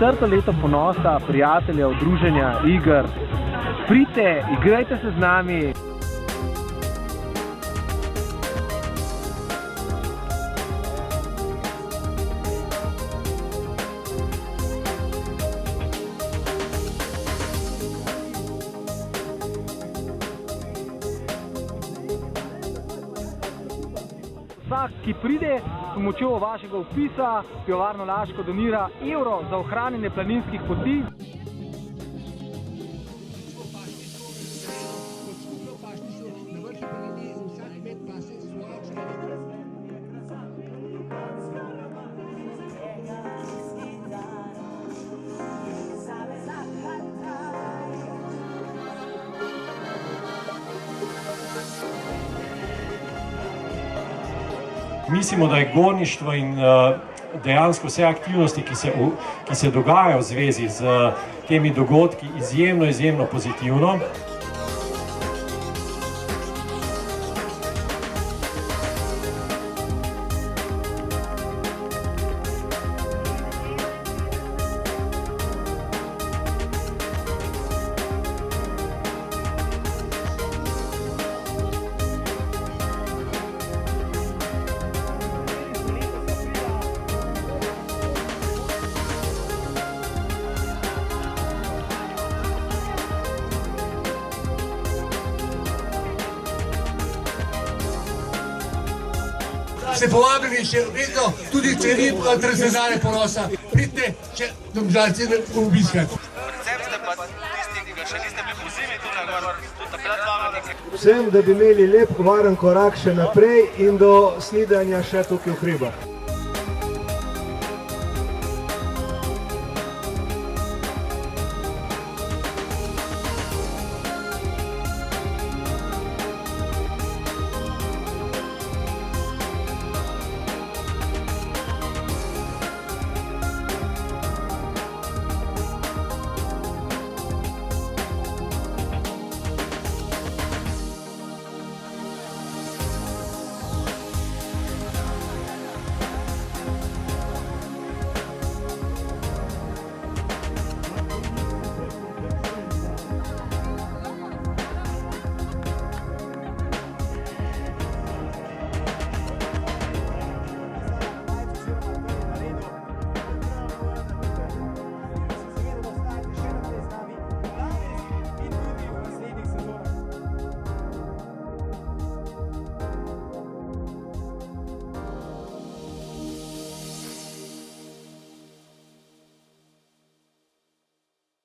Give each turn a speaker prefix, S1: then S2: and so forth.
S1: Četrto leto ponosa, prijateljev, druženja, iger. Pridite, igrajte se z nami. Vsak, ki pride, s pomočjo vašega vpisa Pivovarna Laško donira evro za ohranjanje planinskih poti.
S2: Mislimo, da je gorništvo in dejansko vse aktivnosti, ki se dogajajo v zvezi z temi dogodki, izjemno pozitivno.
S3: Ste povabljeni še vedno, tudi če ni tradicionalne ponosa. Pridite, če Domžalci obiskate.
S4: Predvsem ste pa tisti, ki ga še niste bili po zimi tukaj gor, tudi takrat vam nekaj.
S5: Vsem, da bi imeli lep, varen korak še naprej in do snidanja še tukaj v hribah.